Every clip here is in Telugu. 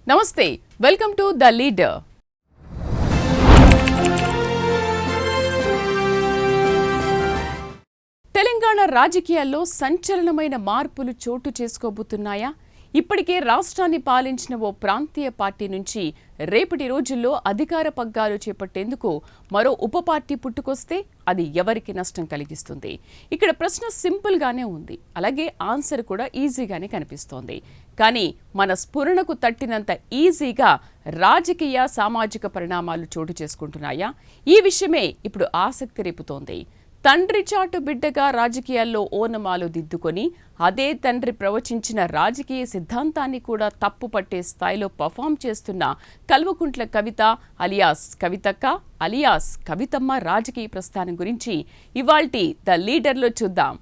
నమస్తే, welcome to the leader. Telangana రాజకీయాల్లో సంచలనమైన మార్పులు చోటు చేసుకోబోతున్నాయా? ఇప్పటికే రాష్ట్రాన్ని పాలించిన ఓ ప్రాంతీయ పార్టీ నుంచి రేపటి రోజుల్లో అధికార పగ్గాలు చేపట్టేందుకు మరో ఉప పార్టీ పుట్టుకొస్తే అది ఎవరికి నష్టం కలిగిస్తుంది? ఇక్కడ ప్రశ్న సింపుల్గానే ఉంది, అలాగే ఆన్సర్ కూడా ఈజీగానే కనిపిస్తోంది. కానీ మన స్ఫురణకు తట్టినంత ఈజీగా రాజకీయ సామాజిక పరిణామాలు చోటు చేసుకుంటున్నాయా? ఈ విషయమే ఇప్పుడు ఆసక్తి రేపుతోంది. తండ్రి చాటు బిడ్డగా రాజకీయాల్లో ఓనమాలు దిద్దుకొని అదే తండ్రి ప్రవచించిన రాజకీయ సిద్ధాంతాన్ని కూడా తప్పు పట్టే స్థాయిలో పర్ఫామ్ చేస్తున్న కల్వకుంట్ల కవిత అలియాస్ కవితక్క అలియాస్ కవితమ్మ రాజకీయ ప్రస్థానం గురించి ఇవాల్టి ద లీడర్లో చూద్దాం.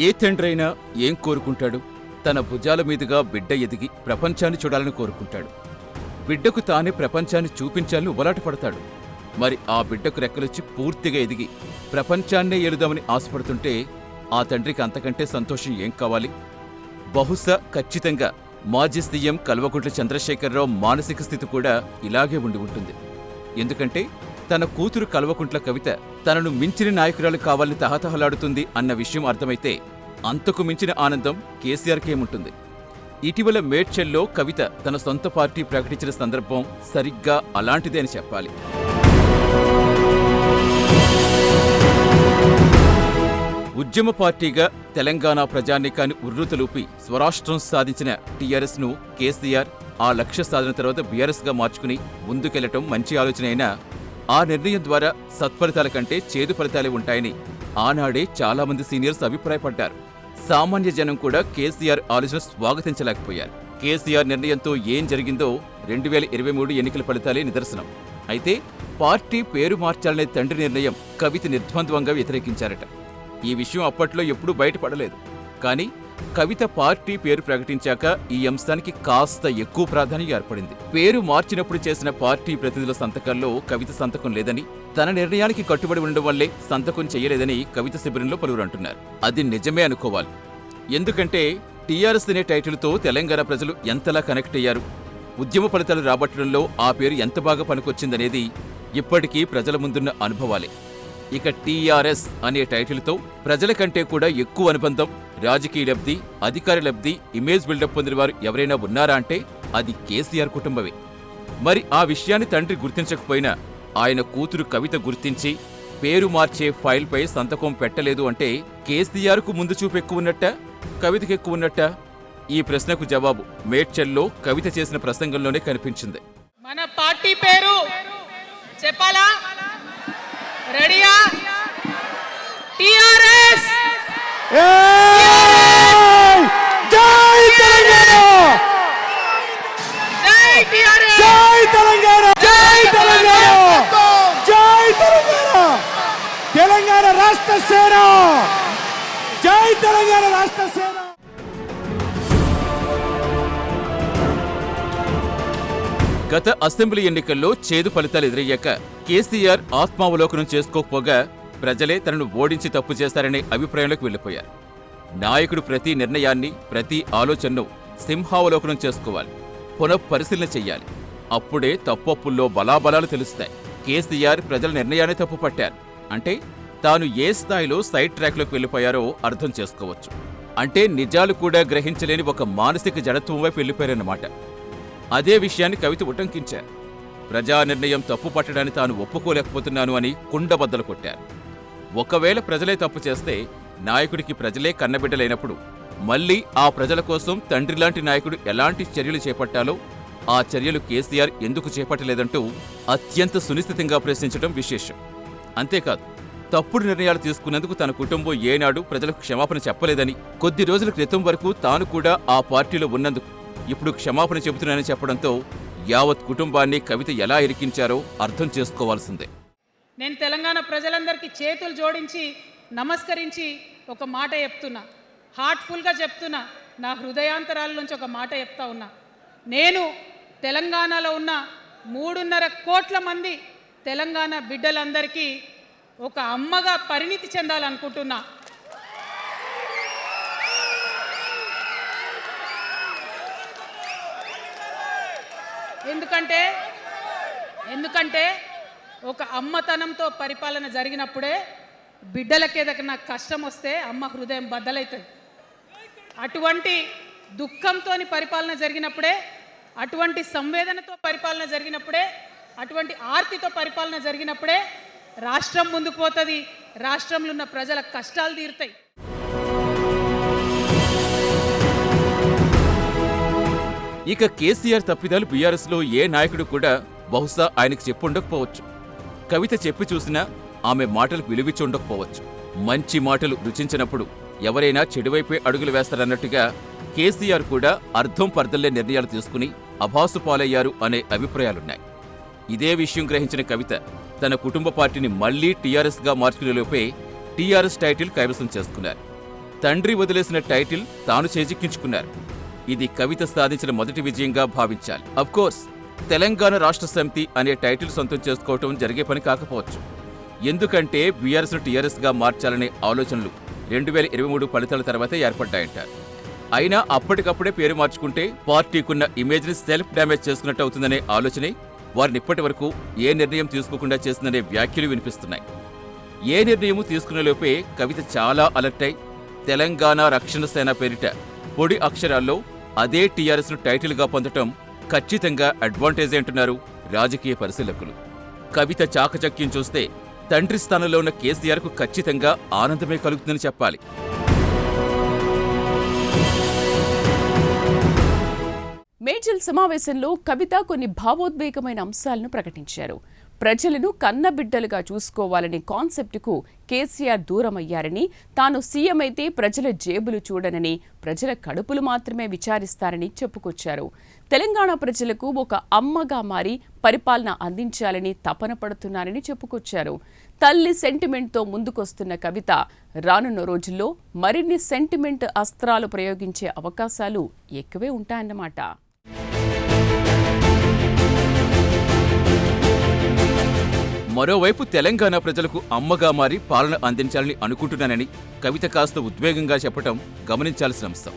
ఏ తండ్రైనా ఏం కోరుకుంటాడు? తన భుజాల మీదుగా బిడ్డ ఎదిగి ప్రపంచాన్ని చూడాలని కోరుకుంటాడు. బిడ్డకు తానే ప్రపంచాన్ని చూపించాలని ఉబలాట పడతాడు. మరి ఆ బిడ్డకు రెక్కలొచ్చి పూర్తిగా ఎదిగి ప్రపంచాన్నే ఏలుదామని ఆశపడుతుంటే ఆ తండ్రికి అంతకంటే సంతోషం ఏం కావాలి? బహుశా ఖచ్చితంగా మాజీ సీఎం కల్వకుంట్ల చంద్రశేఖరరావు మానసిక స్థితి కూడా ఇలాగే ఉండి ఉంటుంది. ఎందుకంటే తన కూతురు కల్వకుంట్ల కవిత తనను మించిన నాయకురాలు కావాలని తహతహలాడుతుంది అన్న విషయం అర్థమైతే అంతకు మించిన ఆనందం కేసీఆర్కేముంటుంది? ఇటీవల మేడ్చల్లో కవిత తన సొంత పార్టీ ప్రకటించిన సందర్భం సరిగ్గా అలాంటిదే అని చెప్పాలి. ఉద్యమ పార్టీగా తెలంగాణ ప్రజానీకాన్ని ఉర్రూతలూపి స్వరాష్ట్రం సాధించిన టీఆర్ఎస్ను కేసీఆర్ ఆ లక్ష్య సాధన తర్వాత బీఆర్ఎస్గా మార్చుకుని ముందుకెళ్లటం మంచి ఆలోచన అయినా ఆ నిర్ణయం ద్వారా సత్ఫలితాల కంటే చేదు ఫలితాలే ఉంటాయని ఆనాడే చాలామంది సీనియర్స్ అభిప్రాయపడ్డారు. సామాన్య జనం కూడా కేసీఆర్ ఆలోచన స్వాగతించలేకపోయారు. కేసీఆర్ నిర్ణయంతో ఏం జరిగిందో 2023 ఎన్నికల ఫలితాలే నిదర్శనం. అయితే పార్టీ పేరు మార్చాలనే తండ్రి నిర్ణయం కవిత నిర్ద్వంద్వంగా వ్యతిరేకించారట. ఈ విషయం అప్పట్లో ఎప్పుడూ బయటపడలేదు. కానీ కవిత పార్టీ పేరు ప్రకటించాక ఈ అంశానికి కాస్త ఎక్కువ ప్రాధాన్యం ఏర్పడింది. పేరు మార్చినప్పుడు చేసిన పార్టీ ప్రతినిధుల సంతకాల్లో కవిత సంతకం లేదని, తన నిర్ణయానికి కట్టుబడి ఉండడం వల్లే సంతకం చేయలేదని కవిత శిబిరంలో పలువురు అంటున్నారు. అది నిజమే అనుకోవాలి. ఎందుకంటే టీఆర్ఎస్ అనే టైటిల్తో తెలంగాణ ప్రజలు ఎంతలా కనెక్ట్ అయ్యారు, ఉద్యమ ఫలితాలు రాబట్టడంలో ఆ పేరు ఎంత బాగా పనికొచ్చిందనేది ఇప్పటికీ ప్రజల ముందున్న అనుభవాలే. ఇక టీఆర్ఎస్ అనే టైటిల్తో ప్రజల కంటే కూడా ఎక్కువ అనుబంధం, రాజకీయ లబ్ధి, అధికార లబ్ధి, ఇమేజ్ బిల్డప్ పొందిన వారు ఎవరైనా ఉన్నారా అంటే అది కేసీఆర్ కుటుంబమే. మరి ఆ విషయాన్ని తండ్రి గుర్తించకపోయినా ఆయన కూతురు కవిత గుర్తించి పేరు మార్చే ఫైల్పై సంతకం పెట్టలేదు అంటే కేసీఆర్కు ముందు చూపు ఎక్కువ ఉన్నట్టా, కవితకు ఎక్కువ ఉన్నట్టా? ఈ ప్రశ్నకు జవాబు మేడ్చల్లో కవిత చేసిన ప్రసంగంలోనే కనిపించింది. మన పార్టీ పేరు చెప్పాలా? రెడీయా? టిఆర్ఎస్. జై తెలంగాణ! జై టిఆర్ఎస్! జై తెలంగాణ! జై తెలంగాణ! జై తెలంగాణ! తెలంగాణ రాష్ట్ర సేన! జై తెలంగాణ రాష్ట్ర సేన! గత అసెంబ్లీ ఎన్నికల్లో చేదు ఫలితాలు ఎదురయ్యాక కేసీఆర్ ఆత్మావలోకనం చేసుకోకపోగా ప్రజలే తనను ఓడించి తప్పు చేశారనే అభిప్రాయంలోకి వెళ్లిపోయారు. నాయకుడు ప్రతి నిర్ణయాన్ని, ప్రతి ఆలోచనను సింహావలోకనం చేసుకోవాలి, పునఃపరిశీలన చెయ్యాలి. అప్పుడే తప్పొప్పుల్లో బలాబలాలు తెలుస్తాయి. కేసీఆర్ ప్రజల నిర్ణయాన్ని తప్పుపట్టారు అంటే తాను ఏ స్థాయిలో సైడ్ ట్రాక్లోకి వెళ్లిపోయారో అర్థం చేసుకోవచ్చు. అంటే నిజాలు కూడా గ్రహించలేని ఒక మానసిక జడత్వం వైపు వెళ్లిపోయారన్నమాట. అదే విషయాన్ని కవిత ఉటంకించారు. ప్రజా నిర్ణయం తప్పు పట్టడాన్ని తాను ఒప్పుకోలేకపోతున్నాను అని కుండబద్దలు కొట్టారు. ఒకవేళ ప్రజలే తప్పు చేస్తే నాయకుడికి ప్రజలే కన్నబిడ్డలైనప్పుడు మళ్లీ ఆ ప్రజల కోసం తండ్రిలాంటి నాయకుడు ఎలాంటి చర్యలు చేపట్టాలో ఆ చర్యలు కేసీఆర్ ఎందుకు చేపట్టలేదంటూ అత్యంత సునిశ్చితంగా ప్రశ్నించడం విశేషం. అంతేకాదు, తప్పుడు నిర్ణయాలు తీసుకున్నందుకు తన కుటుంబం ఏనాడు ప్రజలకు క్షమాపణ చెప్పలేదని, కొద్ది రోజుల క్రితం వరకు తాను కూడా ఆ పార్టీలో ఉన్నందుకు ఇప్పుడు క్షమాపణ చెబుతున్నానని చెప్పడంతో యావత్ కుటుంబాన్ని కవిత ఎలా ఇరికించారో అర్థం చేసుకోవాల్సిందే. నేను తెలంగాణ ప్రజలందరికీ చేతులు జోడించి నమస్కరించి ఒక మాట చెప్తున్నా, హార్ట్ఫుల్గా చెప్తున్నా, నా హృదయాంతరాల నుంచి ఒక మాట చెప్తా ఉన్నా. నేను తెలంగాణలో ఉన్న 3.5 కోట్ల మంది తెలంగాణ బిడ్డలందరికీ ఒక అమ్మగా పరిణితి చెందాలనుకుంటున్నా. ఎందుకంటే ఒక అమ్మతనంతో పరిపాలన జరిగినప్పుడే బిడ్డలకి ఏదైనా కష్టం వస్తే అమ్మ హృదయం బద్దలవుతుంది. అటువంటి దుఃఖంతో పరిపాలన జరిగినప్పుడే, అటువంటి సంవేదనతో పరిపాలన జరిగినప్పుడే, అటువంటి ఆర్తితో పరిపాలన జరిగినప్పుడే రాష్ట్రం ముందుకు పోతుంది, రాష్ట్రంలో ఉన్న ప్రజల కష్టాలు తీరుతాయి. ఇక కేసీఆర్ తప్పిదాలు బీఆర్ఎస్లో ఏ నాయకుడు కూడా బహుశా ఆయనకు చెప్పుండకపోవచ్చు. కవిత చెప్పి చూసినా ఆమె మాటలకు విలువిచ్చి ఉండకపోవచ్చు. మంచి మాటలు రుచించినప్పుడు ఎవరైనా చెడువైపే అడుగులు వేస్తారన్నట్టుగా కేసీఆర్ కూడా అర్థం పర్థంలే నిర్ణయాలు తీసుకుని అభాసు పాలయ్యారు అనే అభిప్రాయాలున్నాయి. ఇదే విషయం గ్రహించిన కవిత తన కుటుంబ పార్టీని మళ్లీ టీఆర్ఎస్గా మార్చుకునేలోపే టీఆర్ఎస్ టైటిల్ కైవసం చేసుకున్నారు. తండ్రి వదిలేసిన టైటిల్ తాను చేజిక్కించుకున్నారు. ఇది కవిత సాధించిన మొదటి విజయంగా భావించాలి. అఫ్కోర్స్ తెలంగాణ రాష్ట్ర సమితి అనే టైటిల్ సొంతం చేసుకోవటం జరిగే పని కాకపోవచ్చు. ఎందుకంటే బీఆర్ఎస్ను టీఆర్ఎస్గా మార్చాలనే ఆలోచనలు 2023 ఫలితాల తర్వాతే ఏర్పడ్డాయంటారు. అయినా అప్పటికప్పుడే పేరు మార్చుకుంటే పార్టీకున్న ఇమేజ్ని సెల్ఫ్ డ్యామేజ్ చేసుకున్నట్టు అవుతుందనే ఆలోచనే వారిని ఇప్పటి వరకు ఏ నిర్ణయం తీసుకోకుండా చేసిందనే వ్యాఖ్యలు వినిపిస్తున్నాయి. ఏ నిర్ణయము తీసుకునేలోపే కవిత చాలా అలర్ట్ అయి తెలంగాణ రక్షణ సేన పేరిట పొడి అక్షరాల్లో అదే టీఆర్ఎస్ను టైటిల్గా పొందటం ఖచ్చితంగా అడ్వాంటేజ్ అంటున్నారు రాజకీయ పరిశీలకులు. కవిత చాకచక్యం చూస్తే తండ్రి స్థానంలో ఉన్న కేసీఆర్కు ఖచ్చితంగా ఆనందమే కలుగుతుందని చెప్పాలి. మేడ్చల్ సమావేశంలో కవిత కొన్ని భావోద్వేగమైన అంశాలను ప్రకటించారు. ప్రజలను కన్నబిడ్డలుగా చూసుకోవాలనే కాన్సెప్టుకు కేసీఆర్ దూరమయ్యారని, తాను సీఎం అయితే ప్రజల జేబులు చూడనని, ప్రజల కడుపులు మాత్రమే విచారిస్తారని చెప్పుకొచ్చారు. తెలంగాణ ప్రజలకు ఒక అమ్మగా మారి పరిపాలన అందించాలని తపన పడుతున్నారని చెప్పుకొచ్చారు. తల్లి సెంటిమెంట్తో ముందుకొస్తున్న కవిత రానున్న రోజుల్లో మరిన్ని సెంటిమెంట్ అస్త్రాలు ప్రయోగించే అవకాశాలు ఎక్కువే ఉంటాయన్నమాట. మరోవైపు తెలంగాణ ప్రజలకు అమ్మగా మారి పాలన అందించాలని అనుకుంటున్నానని కవిత కాస్త ఉద్వేగంగా చెప్పటం గమనించాల్సిన అంశం.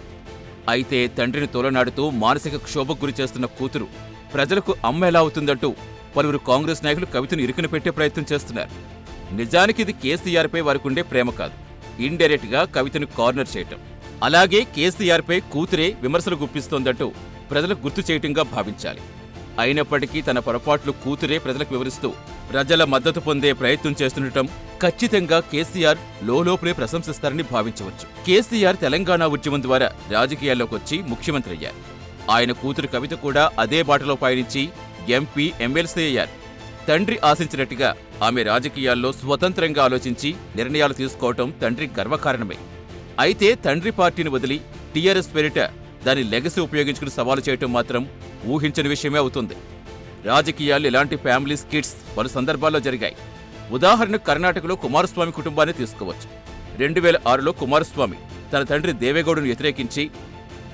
అయితే తండ్రిని తోలనాడుతూ మానసిక క్షోభకు గురి చేస్తున్న కూతురు ప్రజలకు అమ్మ ఎలా అవుతుందంటూ పలువురు కాంగ్రెస్ నాయకులు కవితను ఇరుకున పెట్టే ప్రయత్నం చేస్తున్నారు. నిజానికి ఇది కేసీఆర్పై వారికుండే ప్రేమ కాదు, ఇండైరెక్ట్ గా కవితను కార్నర్ చేయటం. అలాగే కేసీఆర్పై కూతురే విమర్శలు గుప్పిస్తోందంటూ ప్రజలకు గుర్తు చేయటంగా భావించాలి. అయినప్పటికీ తన పొరపాట్లు కూతురే ప్రజలకు వివరిస్తూ ప్రజల మద్దతు పొందే ప్రయత్నం చేస్తుండటం ఖచ్చితంగా కేసీఆర్ లోపలే ప్రశంసిస్తారని భావించవచ్చు. కేసీఆర్ తెలంగాణ ఉద్యమం ద్వారా రాజకీయాల్లోకి వచ్చి ముఖ్యమంత్రి అయ్యారు. ఆయన కూతురు కవిత కూడా అదే బాటలో పయనించి ఎంపీ, ఎమ్మెల్సీ అయ్యారు. తండ్రి ఆశించినట్టుగా ఆమె రాజకీయాల్లో స్వతంత్రంగా ఆలోచించి నిర్ణయాలు తీసుకోవటం తండ్రి గర్వకారణమే. అయితే తండ్రి పార్టీని వదిలి టీఆర్ఎస్ పేరిట దాని లెగసీ ఉపయోగించుకుని సవాలు చేయటం మాత్రం ఊహించని విషయమే అవుతుంది. రాజకీయాలు ఇలాంటి ఫ్యామిలీ స్కిట్స్ పలు సందర్భాల్లో జరిగాయి. ఉదాహరణకు కర్ణాటకలో కుమారస్వామి కుటుంబాన్ని తీసుకోవచ్చు. 2006లో కుమారస్వామి తన తండ్రి దేవేగౌడను వ్యతిరేకించి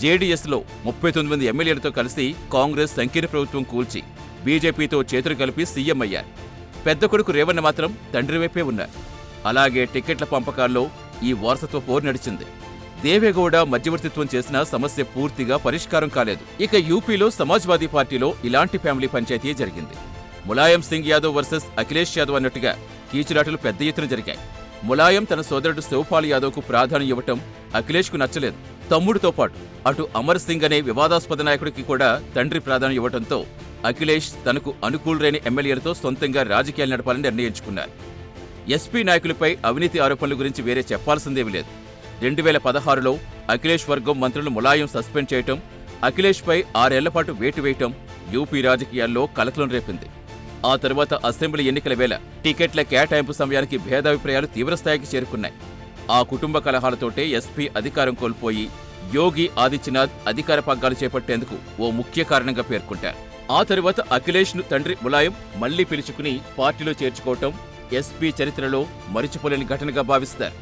జేడీఎస్లో 39 మంది ఎమ్మెల్యేలతో కలిసి కాంగ్రెస్ సంకీర్ణ ప్రభుత్వం కూల్చి బీజేపీతో చేతులు కలిపి సీఎం అయ్యారు. పెద్ద కొడుకు రేవణ్ణ మాత్రం తండ్రి వైపే ఉన్నారు. అలాగే టికెట్ల పంపకాల్లో ఈ వారసత్వ పోరు నడిచింది. దేవేగౌడ మధ్యవర్తిత్వం చేసిన సమస్య పూర్తిగా పరిష్కారం కాలేదు. ఇక యూపీలో సమాజ్వాదీ పార్టీలో ఇలాంటి ఫ్యామిలీ పంచాయతీ జరిగింది. ములాయం సింగ్ యాదవ్ వర్సెస్ అఖిలేష్ యాదవ్ అన్నట్టుగా కీచులాటలు పెద్ద ఎత్తున జరిగాయి. ములాయం తన సోదరుడు శివపాల్ యాదవ్కు ప్రాధాన్యం ఇవ్వటం అఖిలేష్కు నచ్చలేదు. తమ్ముడితో పాటు అటు అమర్ సింగ్ అనే వివాదాస్పద నాయకుడికి కూడా తండ్రి ప్రాధాన్యం ఇవ్వడంతో అఖిలేష్ తనకు అనుకూలురైన ఎమ్మెల్యేలతో సొంతంగా రాజకీయాలు నడపాలని నిర్ణయించుకున్నారు. ఎస్పీ నాయకులపై అవినీతి ఆరోపణల గురించి వేరే చెప్పాల్సిందేమీ లేదు. 2016లో అఖిలేష్ వర్గం మంత్రులు ములాయం సస్పెండ్ చేయటం, అఖిలేష్పై 6 ఏళ్ల పాటు వేటు వేయటం యూపీ రాజకీయాల్లో కలకలం రేపింది. ఆ తరువాత అసెంబ్లీ ఎన్నికల వేళ టికెట్ల కేటాయింపు సమయానికి భేదాభిప్రాయాలు తీవ్రస్థాయికి చేరుకున్నాయి. ఆ కుటుంబ కలహాలతోటే ఎస్పీ అధికారం కోల్పోయి యోగి ఆదిత్యనాథ్ అధికార పగ్గాలు చేపట్టేందుకు ఓ ముఖ్య కారణంగా పేర్కొంటారు. ఆ తరువాత అఖిలేష్ను తండ్రి ములాయం మళ్లీ పిలుచుకుని పార్టీలో చేర్చుకోవటం ఎస్పీ చరిత్రలో మరిచిపోలేని ఘటనగా భావిస్తారు.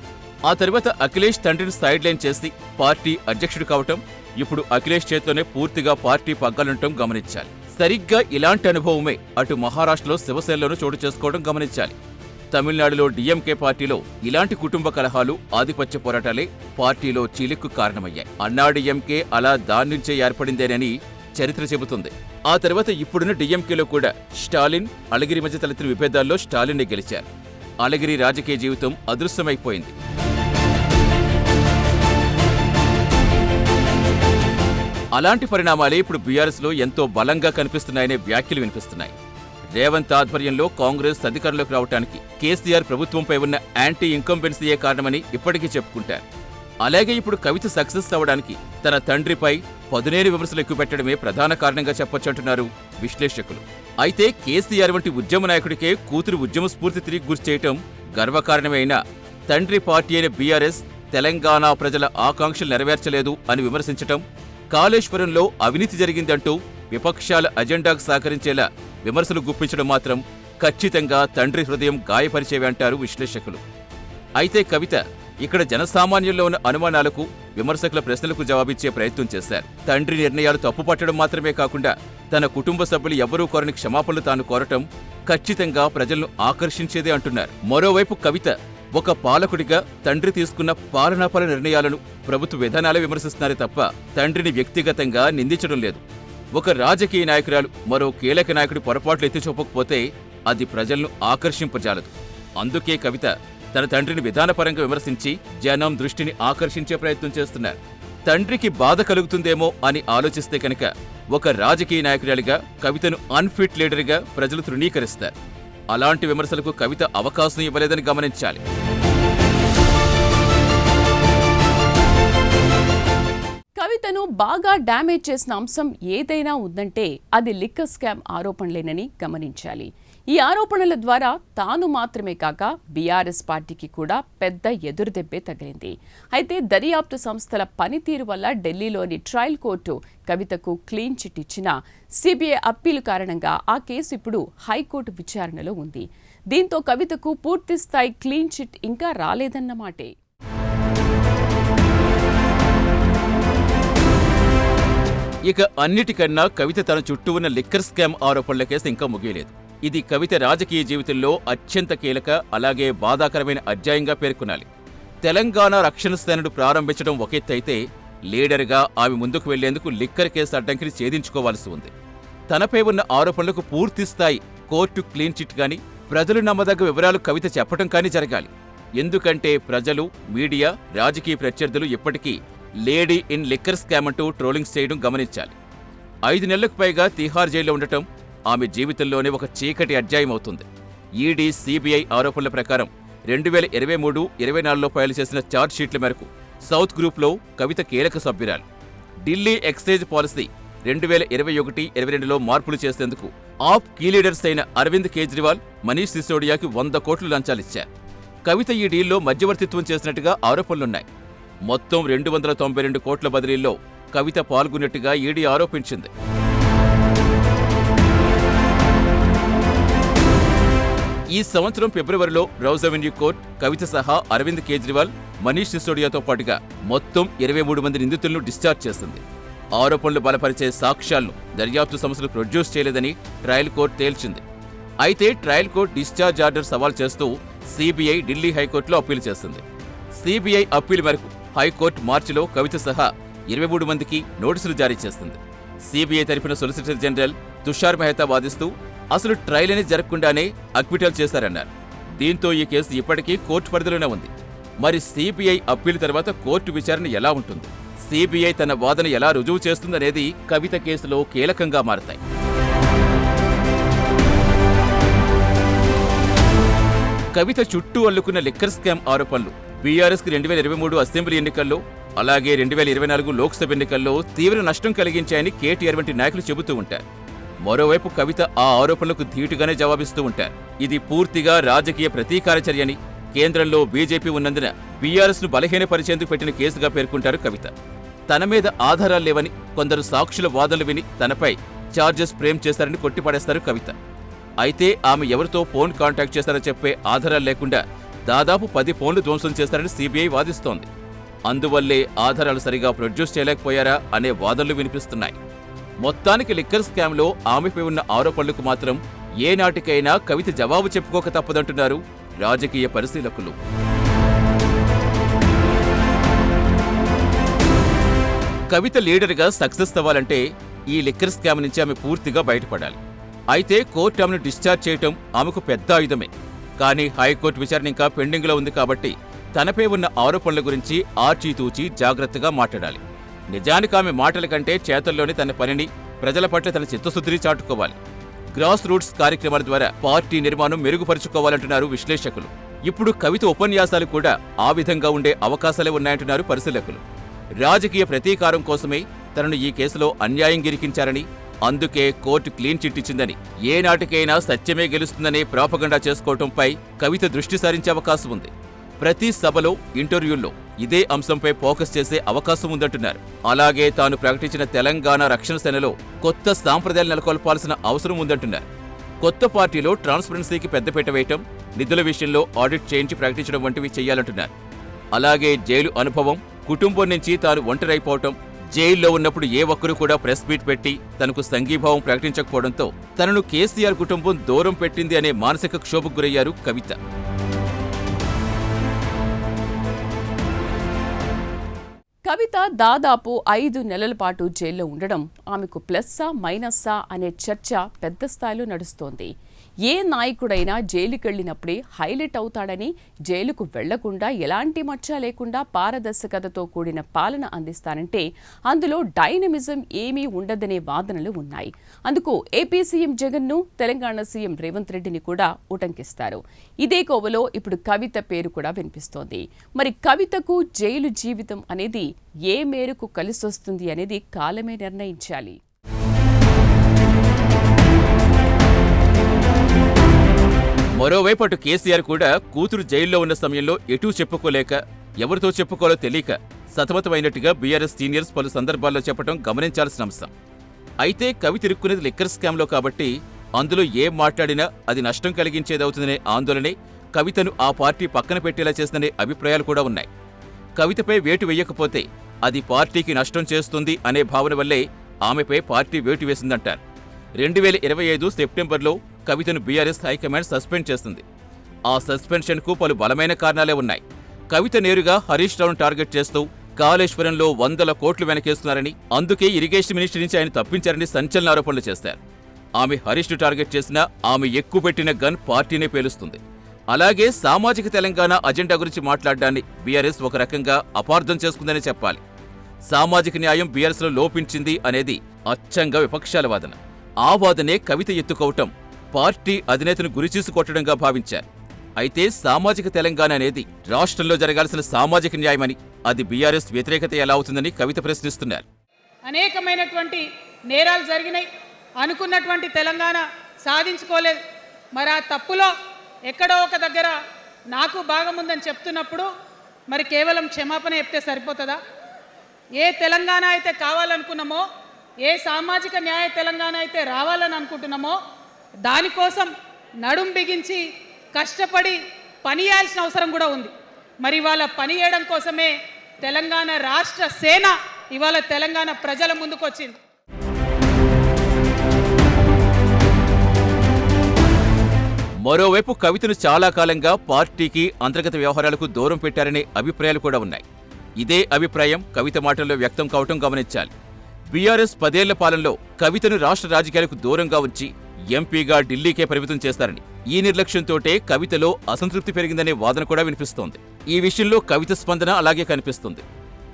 ఆ తరువాత అఖిలేష్ తండ్రిని సైడ్ లైన్ చేసి పార్టీ అధ్యక్షుడు కావటం, ఇప్పుడు అఖిలేష్ చేతితోనే పూర్తిగా పార్టీ పగ్గాలుండటం గమనించాలి. సరిగ్గా ఇలాంటి అనుభవమే అటు మహారాష్ట్రలో శివసేనలోనూ చోటు చేసుకోవడం గమనించాలి. తమిళనాడులో డీఎంకే పార్టీలో ఇలాంటి కుటుంబ కలహాలు, ఆధిపత్య పోరాటాలే పార్టీలో చీలిక్కు కారణమయ్యాయి. అన్నాడీఎంకే అలా దాని నుంచే ఏర్పడిందేనని చరిత్ర చెబుతుంది. ఆ తర్వాత ఇప్పుడున్న డిఎంకేలో కూడా స్టాలిన్, అళగిరి మధ్య తలెత్తిన విభేదాల్లో స్టాలిన్నే గెలిచారు. అళగిరి రాజకీయ జీవితం అదృశ్యమైపోయింది. అలాంటి పరిణామాలే ఇప్పుడు బీఆర్ఎస్లో ఎంతో బలంగా కనిపిస్తున్నాయనే వ్యాఖ్యలు వినిపిస్తున్నాయి. రేవంత్ ఆధ్వర్యంలో కాంగ్రెస్ అధికారంలోకి రావడానికి కేసీఆర్ ప్రభుత్వంపై ఉన్న యాంటీ ఇంకంబెన్సీయే కారణమని ఇప్పటికీ చెప్పుకుంటారు. అలాగే ఇప్పుడు కవిత సక్సెస్ అవ్వడానికి తన తండ్రిపై పదునేరు విమర్శలు ఎక్కుపెట్టడమే ప్రధాన కారణంగా చెప్పొచ్చంటున్నారు విశ్లేషకులు. అయితే కేసీఆర్ వంటి ఉద్యమ నాయకుడికే కూతురు ఉద్యమ స్ఫూర్తి తిరిగి గుర్చేయటం గర్వకారణమే అయినా తండ్రి పార్టీ అయిన బీఆర్ఎస్ తెలంగాణ ప్రజల ఆకాంక్షలు నెరవేర్చలేదు అని విమర్శించటం, కాళేశ్వరంలో అవినీతి జరిగిందంటూ విపక్షాల అజెండాకు సహకరించేలా విమర్శలు గుప్పించడం మాత్రం ఖచ్చితంగా తండ్రి హృదయం గాయపరిచేవి అంటారు విశ్లేషకులు. అయితే కవిత ఇక్కడ జనసామాన్యంలో ఉన్న అనుమానాలకు, విమర్శకుల ప్రశ్నలకు జవాబిచ్చే ప్రయత్నం చేశారు. తండ్రి నిర్ణయాలు తప్పుపట్టడం మాత్రమే కాకుండా తన కుటుంబ సభ్యులు ఎవ్వరూ కోరని క్షమాపణలు తాను కోరటం ఖచ్చితంగా ప్రజలను ఆకర్షించేదే అంటున్నారు. మరోవైపు కవిత ఒక పాలకుడిగా తండ్రి తీసుకున్న పాలనాపర నిర్ణయాలను, ప్రభుత్వ విధానాలే విమర్శిస్తున్నారే తప్ప తండ్రిని వ్యక్తిగతంగా నిందించడం లేదు. ఒక రాజకీయ నాయకురాలు మరో కీలక నాయకుడి పొరపాట్లు ఎత్తిచూపకపోతే అది ప్రజలను ఆకర్షింపజాలదు. అందుకే కవిత తన తండ్రిని విధానపరంగా విమర్శించి జనం దృష్టిని ఆకర్షించే ప్రయత్నం చేస్తున్నారు. తండ్రికి బాధ కలుగుతుందేమో అని ఆలోచిస్తే కనుక ఒక రాజకీయ నాయకురాలిగా కవితను అన్ఫిట్ లీడర్గా ప్రజలు తృణీకరిస్తారు. అలాంటి విమర్శలకు కవిత అవకాశం ఇవ్వలేదని గమనించాలి. కవితను బాగా డ్యామేజ్ చేసిన అంశం ఏదైనా ఉందంటే అది లిక్కర్ స్కామ్ ఆరోపణలేనని గమనించాలి. ఈ ఆరోపణల ద్వారా తాను మాత్రమే కాక బీఆర్ఎస్ పార్టీకి కూడా పెద్ద ఎదురుదెబ్బే తగిలింది. అయితే దర్యాప్తు సంస్థల పనితీరు వల్ల ఢిల్లీలోని ట్రయల్ కోర్టు కవితకు క్లీన్ చిట్ ఇచ్చిన సిబిఐ అప్పీలు కారణంగా ఆ కేసు ఇప్పుడు హైకోర్టు విచారణలో ఉంది. దీంతో కవితకు పూర్తిస్థాయి క్లీన్ చిట్ ఇంకా రాలేదన్నమాటే. ఇక అన్నిటికన్నా కవిత తన చుట్టూ ఉన్న లిక్కర్ స్కామ్ ఆరోపణల కేసు ఇంకా ముగియలేదు. ఇది కవిత రాజకీయ జీవితంలో అత్యంత కీలక, అలాగే బాధాకరమైన అధ్యాయంగా పేర్కొనాలి. తెలంగాణ రక్షణ సేనను ప్రారంభించడం ఒక ఎత్తైతే లీడర్గా ఆమె ముందుకు వెళ్లేందుకు లిక్కర్ కేసు అడ్డంకిని ఛేదించుకోవాల్సి ఉంది. తనపై ఉన్న ఆరోపణలకు పూర్తిస్థాయి కోర్టు క్లీన్ చిట్ కానీ, ప్రజలు నమ్మదగ్గ వివరాలు కవిత చెప్పడం కానీ జరగాలి. ఎందుకంటే ప్రజలు, మీడియా, రాజకీయ ప్రత్యర్థులు ఇప్పటికీ లేడీ ఇన్ లిక్కర్ స్కామ్ అంటూ ట్రోలింగ్స్ చేయడం గమనించాలి. 5 నెలలకు పైగా తిహార్ జైల్లో ఉండటం ఆమె జీవితంలోనే ఒక చీకటి అధ్యాయం అవుతుంది. ఈడీ, సిబిఐ ఆరోపణల ప్రకారం 2023-24లో ఫైల్ చేసిన ఛార్జ్ షీట్ల మేరకు సౌత్ గ్రూప్లో కవిత కీలక సభ్యురాలు. ఢిల్లీ ఎక్సైజ్ పాలసీ 2021-22లో మార్పులు చేసేందుకు ఆప్ కీ లీడర్స్ అయిన అరవింద్ కేజ్రీవాల్, మనీష్ సిసోడియాకి 100 కోట్లు లంచాలిచ్చారు. కవిత ఈ డీల్లో మధ్యవర్తిత్వం చేసినట్టుగా ఆరోపణలున్నాయి. మొత్తం 292 కోట్ల బదిలీల్లో కవిత పాల్గొన్నట్టుగా ఈడీ ఆరోపించింది. ఈ సంవత్సరం ఫిబ్రవరిలో రౌజ్ అవెన్యూ కోర్టు కవిత సహా అరవింద్ కేజ్రీవాల్, మనీష్ సిసోడియాతో పాటుగా మొత్తం 23 మంది నిందితులను డిశ్చార్జ్ చేసింది. ఆరోపణలు బలపరిచే సాక్ష్యాలను దర్యాప్తు సంస్థలు ప్రొడ్యూస్ చేయలేదని ట్రయల్ కోర్టు తేల్చింది. అయితే ట్రయల్ కోర్టు డిశ్చార్జ్ ఆర్డర్ సవాల్ చేస్తూ సిబిఐ ఢిల్లీ హైకోర్టులో అప్పీలు చేసింది. సిబిఐ అప్పీలు మేరకు హైకోర్టు మార్చిలో కవిత సహా 23 మందికి నోటీసులు జారీ చేస్తుంది. సిబిఐ తరఫున సొలిసిటర్ జనరల్ తుషార్ మెహతా వాదిస్తూ అసలు ట్రయల్ అనేది జరగకుండానే అక్విటల్ చేశారన్నారు. దీంతో ఈ కేసు ఇప్పటికీ కోర్టు పరిధిలోనే ఉంది. మరి సిబిఐ అప్పీలు తర్వాత కోర్టు విచారణ ఎలా ఉంటుంది, సిబిఐ తన వాదన ఎలా రుజువు చేస్తుందనేది కవిత కేసులో కీలకంగా మారతాయి. కవిత చుట్టూ అల్లుకున్న లిక్కర్ స్కామ్ ఆరోపణలు బీఆర్ఎస్కి 2023 అసెంబ్లీ ఎన్నికల్లో, అలాగే 2024 లోక్సభ ఎన్నికల్లో తీవ్ర నష్టం కలిగించాయని కేటీఆర్ వంటి నాయకులు చెబుతూ ఉంటారు. మరోవైపు కవిత ఆ ఆరోపణలకు ధీటుగానే జవాబిస్తూ ఉంటారు. ఇది పూర్తిగా రాజకీయ ప్రతీకార చర్యని, కేంద్రంలో బీజేపీ ఉన్నందున బీఆర్ఎస్ను బలహీనపరిచేందుకు పెట్టిన కేసుగా పేర్కొంటారు కవిత. తన మీద ఆధారాలు లేవని, కొందరు సాక్షుల వాదనలు విని తనపై ఛార్జెస్ ఫ్రేమ్ చేశారని కొట్టిపడేస్తారు కవిత. అయితే ఆమె ఎవరితో ఫోన్ కాంటాక్ట్ చేశారో చెప్పే ఆధారాలు లేకుండా దాదాపు 10 ఫోన్లు ధ్వంసం చేశారని సిబిఐ వాదిస్తోంది. అందువల్లే ఆధారాలు సరిగా ప్రొడ్యూస్ చేయలేకపోయారా అనే వాదనలు వినిపిస్తున్నాయి. మొత్తానికి లిక్కర్ స్కామ్లో ఆమెపై ఉన్న ఆరోపణలకు మాత్రం ఏనాటికైనా కవిత జవాబు చెప్పుకోక తప్పదంటున్నారు రాజకీయ పరిశీలకులు. కవిత లీడర్గా సక్సెస్ అవ్వాలంటే ఈ లిక్కర్ స్కామ్ నుంచి ఆమె పూర్తిగా బయటపడాలి. అయితే కోర్టు ఆమెను డిశ్చార్జ్ చేయటం ఆమెకు పెద్ద ఆయుధమే. కానీ హైకోర్టు విచారణ ఇంకా పెండింగ్లో ఉంది కాబట్టి తనపై ఉన్న ఆరోపణల గురించి ఆచితూచి జాగ్రత్తగా మాట్లాడాలి. నిజానికి ఆమె మాటల కంటే చేతల్లోనే తన పనిని, ప్రజల పట్ల తన చిత్తశుద్ధిని చాటుకోవాలి. గ్రాస్ రూట్స్ కార్యక్రమాల ద్వారా పార్టీ నిర్మాణం మెరుగుపరుచుకోవాలంటున్నారు విశ్లేషకులు. ఇప్పుడు కవిత ఉపన్యాసాలు కూడా ఆ విధంగా ఉండే అవకాశాలే ఉన్నాయంటున్నారు పరిశీలకులు. రాజకీయ ప్రతీకారం కోసమే తనను ఈ కేసులో అన్యాయం గిరికించారని, అందుకే కోర్టు క్లీన్ చిట్ ఇచ్చిందని, ఏనాటికైనా సత్యమే గెలుస్తుందనే ప్రాపగండా చేసుకోవటంపై కవిత దృష్టి సారించే అవకాశం ఉంది. ప్రతి సభలో, ఇంటర్వ్యూల్లో ఇదే అంశంపై ఫోకస్ చేసే అవకాశం ఉందంటున్నారు. అలాగే తాను ప్రకటించిన తెలంగాణ రక్షణ సేనలో కొత్త సాంప్రదాయాలు నెలకొల్పాల్సిన అవసరం ఉందంటున్నారు. కొత్త పార్టీలో ట్రాన్స్పరెన్సీకి పెద్దపీట వేయటం, నిధుల విషయంలో ఆడిట్ చేయించి ప్రకటించడం వంటివి చేయాలంటున్నారు. అలాగే జైలు అనుభవం, కుటుంబం నుంచి తాను ఒంటరైపోవటం, జైల్లో ఉన్నప్పుడు ఏ ఒక్కరూ కూడా ప్రెస్ మీట్ పెట్టి తనకు సంఘీభావం ప్రకటించకపోవడంతో తనను కేసీఆర్ కుటుంబం దూరం పెట్టింది అనే మానసిక క్షోభకు గురయ్యారు కవిత. కవిత దాదాపు 5 నెలల పాటు జైల్లో ఉండడం ఆమెకు ప్లస్సా మైనస్సా అనే చర్చ పెద్ద స్థాయిలో నడుస్తోంది. ఏ నాయకుడైనా జైలుకెళ్లినప్పుడే హైలైట్ అవుతాడని, జైలుకు వెళ్లకుండా ఎలాంటి మచ్చ లేకుండా పారదర్శకతతో కూడిన పాలన అందిస్తానంటే అందులో డైనమిజం ఏమీ ఉండదనే వాదనలు ఉన్నాయి. అందుకు ఏపీ సీఎం జగన్ను, తెలంగాణ సీఎం రేవంత్ రెడ్డిని కూడా ఉటంకిస్తారు. ఇదే కోవలో ఇప్పుడు కవిత పేరు కూడా వినిపిస్తోంది. మరి కవితకు జైలు జీవితం అనేది ఏ మేరకు కలిసొస్తుంది అనేది కాలమే నిర్ణయించాలి. మరోవైపు అటు కేసీఆర్ కూడా కూతురు జైల్లో ఉన్న సమయంలో ఎటూ చెప్పుకోలేక, ఎవరితో చెప్పుకోవాలో తెలియక సతమతమైనట్టుగా బీఆర్ఎస్ సీనియర్స్ పలు సందర్భాల్లో చెప్పడం గమనించాల్సిన అంశం. అయితే కవిత ఇరుక్కునేది లిక్కర్ స్కామ్లో కాబట్టి అందులో ఏం మాట్లాడినా అది నష్టం కలిగించేదవుతుందనే ఆందోళనే కవితను ఆ పార్టీ పక్కన పెట్టేలా చేసిందనే అభిప్రాయాలు కూడా ఉన్నాయి. కవితపై వేటు వేయకపోతే అది పార్టీకి నష్టం చేస్తుంది అనే భావన వల్లే ఆమెపై పార్టీ వేటు వేసిందంటారు. 2025 సెప్టెంబర్లో కవితను బీఆర్ఎస్ హైకమాండ్ సస్పెండ్ చేస్తుంది. ఆ సస్పెన్షన్కు పలు బలమైన కారణాలే ఉన్నాయి. కవిత నేరుగా హరీష్ రావును టార్గెట్ చేస్తూ కాళేశ్వరంలో 100 కోట్లు వెనకేస్తున్నారని, అందుకే ఇరిగేషన్ మినిస్టర్ నుంచి ఆయన తప్పించారని సంచలన ఆరోపణలు చేశారు. ఆమె హరీష్ను టార్గెట్ చేసినా ఆమె ఎక్కుపెట్టిన గన్ పార్టీనే పేలుస్తుంది. అలాగే సామాజిక తెలంగాణ అజెండా గురించి మాట్లాడడాన్ని బీఆర్ఎస్ ఒక రకంగా అపార్థం చేసుకుందనే చెప్పాలి. సామాజిక న్యాయం బీఆర్ఎస్లో లోపించింది అనేది అచ్చంగా విపక్షాల వాదన. ఆ వాదనే కవిత ఎత్తుకోవటం పార్టీ అధినేతను గురిచూసి కొట్టడంగా భావించారు. అయితే సామాజిక తెలంగాణ అనేది రాష్ట్రంలో జరగాల్సిన సామాజిక న్యాయమని, అది బీఆర్ఎస్ వ్యతిరేకత ఎలా అవుతుందని కవిత ప్రశ్నిస్తున్నారు. అనేకమైనటువంటి నేరాలు జరిగినాయి, అనుకున్నటువంటి తెలంగాణ సాధించుకోలేదు. మరి ఆ తప్పులో ఎక్కడో ఒక దగ్గర నాకు భాగం ఉందని చెప్తున్నప్పుడు మరి కేవలం క్షమాపణ చెప్తే సరిపోతుందా? ఏ తెలంగాణ అయితే కావాలనుకున్నామో, ఏ సామాజిక న్యాయ తెలంగాణ అయితే రావాలని అనుకుంటున్నామో దానికోసం నడుం బిగించి కష్టపడి పని చేయాల్సిన అవసరం కూడా ఉంది. మరి ఇవాళ పని చేయడం కోసమే తెలంగాణ రాష్ట్ర సేన ఇవాళ తెలంగాణ ప్రజల ముందుకు వచ్చింది. మరోవైపు కవితను చాలా కాలంగా పార్టీకి అంతర్గత వ్యవహారాలకు దూరం పెట్టారనే అభిప్రాయాలు కూడా ఉన్నాయి. ఇదే అభిప్రాయం కవిత మాటల్లో వ్యక్తం కావటం గమనించాలి. బీఆర్ఎస్ 10 ఏళ్ల పాలనలో కవితను రాష్ట్ర రాజకీయాలకు దూరంగా ఉంచి ఎంపీగా ఢిల్లీకే పరిమితం చేస్తారని, ఈ నిర్లక్ష్యంతోటే కవితలో అసంతృప్తి పెరిగిందనే వాదన కూడా వినిపిస్తోంది. ఈ విషయంలో కవిత స్పందన అలాగే కనిపిస్తుంది.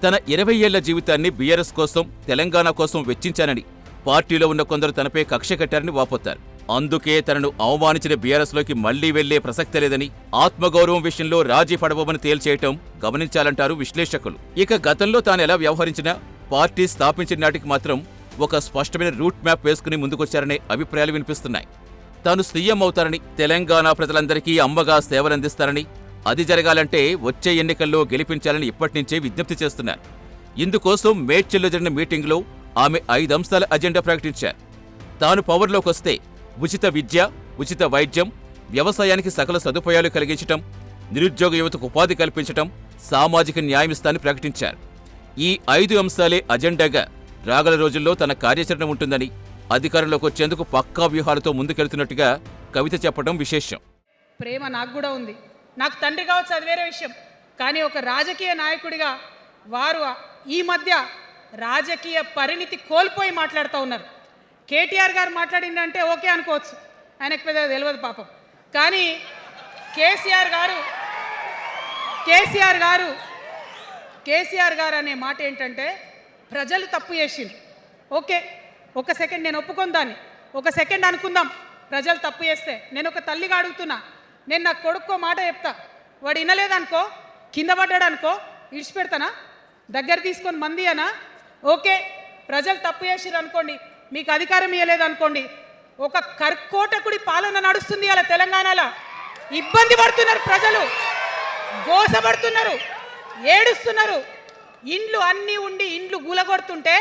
తన 20 ఏళ్ల జీవితాన్ని బీఆర్ఎస్ కోసం, తెలంగాణ కోసం వెచ్చించానని, పార్టీలో ఉన్న కొందరు తనపై కక్ష కట్టారని వాపోతారు. అందుకే తనను అవమానించిన బీఆర్ఎస్లోకి మళ్లీ వెళ్లే ప్రసక్తే లేదని, ఆత్మగౌరవం విషయంలో రాజీ పడబోమని తేల్చేయటం గమనించాలంటారు విశ్లేషకులు. ఇక గతంలో తాను ఎలా వ్యవహరించినా పార్టీ స్థాపించిన నాటికి మాత్రం ఒక స్పష్టమైన రూట్ మ్యాప్ వేసుకుని ముందుకొచ్చారనే అభిప్రాయాలు వినిపిస్తున్నాయి. తాను సీఎం అవుతారని, తెలంగాణ ప్రజలందరికీ అమ్మగా సేవలందిస్తారని, అది జరగాలంటే వచ్చే ఎన్నికల్లో గెలిపించాలని ఇప్పటినుంచే విజ్ఞప్తి చేస్తున్నారు. ఇందుకోసం మేడ్చల్లో జరిగిన మీటింగ్లో ఆమె 5 అంశాల అజెండా ప్రకటించారు. తాను పవర్లోకొస్తే ఉచిత విద్య, ఉచిత వైద్యం, వ్యవసాయానికి సకల సదుపాయాలు కలిగించటం, నిరుద్యోగ యువతకు ఉపాధి కల్పించటం, సామాజిక న్యాయమిస్తాన్ని ప్రకటించారు. ఈ 5 అంశాలే అజెండాగా రాగల రోజుల్లో తన కార్యాచరణ ఉంటుందని, అధికారంలోకి వచ్చేందుకు పక్కా వ్యూహాలతో ముందుకెళ్తున్నట్టుగా కవిత చెప్పడం విశేషం. ప్రేమ నాకు కూడా ఉంది. నాకు తండ్రి కావచ్చు, అది వేరే విషయం. కానీ ఒక రాజకీయ నాయకుడిగా వారు ఈ మధ్య రాజకీయ పరిణితి కోల్పోయి మాట్లాడుతూ ఉన్నారు. కేటీఆర్ గారు మాట్లాడిందంటే ఓకే అనుకోవచ్చు, ఆయనకు పెద్ద తెలియదు పాపం. కానీ కేసీఆర్ గారు అనే మాట ఏంటంటే ప్రజలు తప్పు చేసిండ్రు. ఓకే, ఒక సెకండ్ నేను ఒప్పుకొని దాన్ని, ఒక సెకండ్ అనుకుందాం. ప్రజలు తప్పు చేస్తే నేను ఒక తల్లిగా అడుగుతున్నా, నేను నా కొడుకో మాట చెప్తా, వాడు వినలేదనుకో, కింద పడ్డాడు అనుకో, ఇడిచిపెడతానా? దగ్గర తీసుకొని మంది అనా? ఓకే, ప్రజలు తప్పు చేసిర్రు అనుకోండి, మీకు అధికారం ఇవ్వలేదు అనుకోండి, ఒక కర్కోటకుడి పాలన నడుస్తుంది అలా తెలంగాణలో. ఇబ్బంది పడుతున్నారు ప్రజలు, గోసపడుతున్నారు, ఏడుస్తున్నారు. ఇండ్లు అన్నీ ఉండి ఇండ్లు గూలగొడుతుంటే,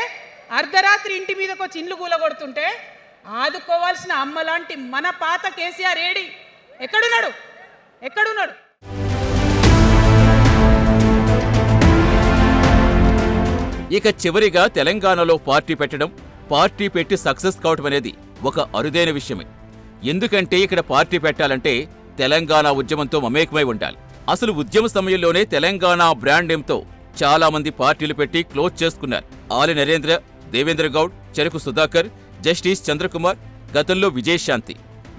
అర్ధరాత్రి ఇంటి మీదకి వచ్చి ఇండ్లు గూలగొడుతుంటే ఆదుకోవాల్సిన అమ్మలాంటి మన పాత కేసీఆర్ ఏడి? ఎక్కడున్నాడు? ఇక చివరిగా తెలంగాణలో పార్టీ పెట్టడం, పార్టీ పెట్టి సక్సెస్ కావటం అనేది ఒక అరుదైన విషయమే. ఎందుకంటే ఇక్కడ పార్టీ పెట్టాలంటే తెలంగాణ ఉద్యమంతో మమేకమై ఉండాలి. అసలు ఉద్యమ సమయంలోనే తెలంగాణ బ్రాండ్ నేమ్తో చాలా మంది పార్టీలు పెట్టి క్లోజ్ చేసుకున్నారు. ఆలి నరేంద్ర, దేవేంద్ర గౌడ్, చెరుకు సుధాకర్, జస్టిస్ చంద్రకుమార్, గతంలో విజయశాంతి,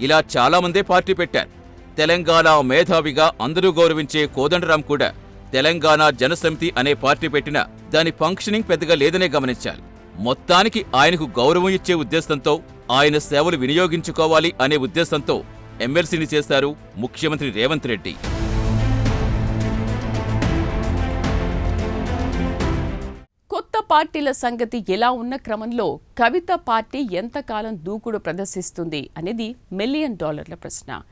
ఇలా చాలా మందే పార్టీ పెట్టారు. తెలంగాణ మేధావిగా అందరూ గౌరవించే కోదండరాం కూడా తెలంగాణ జనసమితి అనే పార్టీ పెట్టినా దాని ఫంక్షనింగ్ పెద్దగా లేదనే గమనించాలి. మొత్తానికి ఆయనకు గౌరవం ఇచ్చే ఉద్దేశంతో, ఆయన సేవలు వినియోగించుకోవాలి అనే ఉద్దేశంతో ఎమ్మెల్సీని చేశారు ముఖ్యమంత్రి రేవంత్ రెడ్డి. కొత్త పార్టీల సంగతి ఎలా ఉన్న క్రమంలో కవిత పార్టీ ఎంతకాలం దూకుడు ప్రదర్శిస్తుంది అనేది $1,000,000 ప్రశ్న.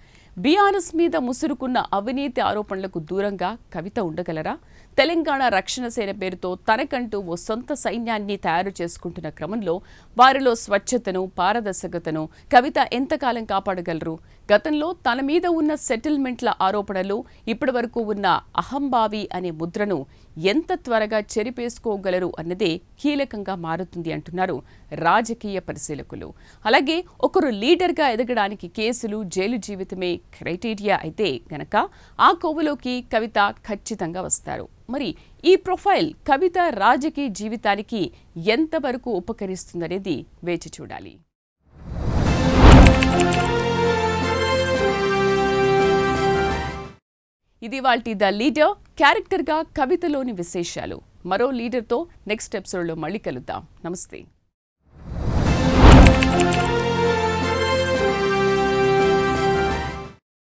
బీఆర్ఎస్ మీద ముసురుకున్న అవినీతి ఆరోపణలకు దూరంగా కవిత ఉండగలరా? తెలంగాణ రక్షణ సేన పేరుతో తనకంటూ ఓ సొంత సైన్యాన్ని తయారు చేసుకుంటున్న క్రమంలో వారిలో స్వచ్ఛతను, పారదర్శకతను కవిత ఎంతకాలం కాపాడగలరు? గతంలో తన మీద ఉన్న సెటిల్మెంట్ల ఆరోపణలు, ఇప్పటి వరకు ఉన్న అహంభావి అనే ముద్రను ఎంత త్వరగా చెరిపేసుకోగలరు అన్నదే కీలకంగా మారుతుంది అంటున్నారు రాజకీయ పరిశీలకులు. అలాగే ఒకరు లీడర్గా ఎదగడానికి కేసులు, జైలు జీవితమే క్రైటీరియా అయితే గనక ఆ కోవలోకి కవిత ఖచ్చితంగా వస్తారు. మరి ఈ ప్రొఫైల్ కవిత రాజకీయ జీవితానికి ఎంతవరకు ఉపకరిస్తుందనేది వేచి చూడాలి. ఇది వాల్టి ద లీడర్ క్యారెక్టర్గా కవితలోని విశేషాలు. మరో లీడర్తో నెక్స్ట్ ఎపిసోడ్లో మళ్ళీ కలుద్దాం. నమస్తే.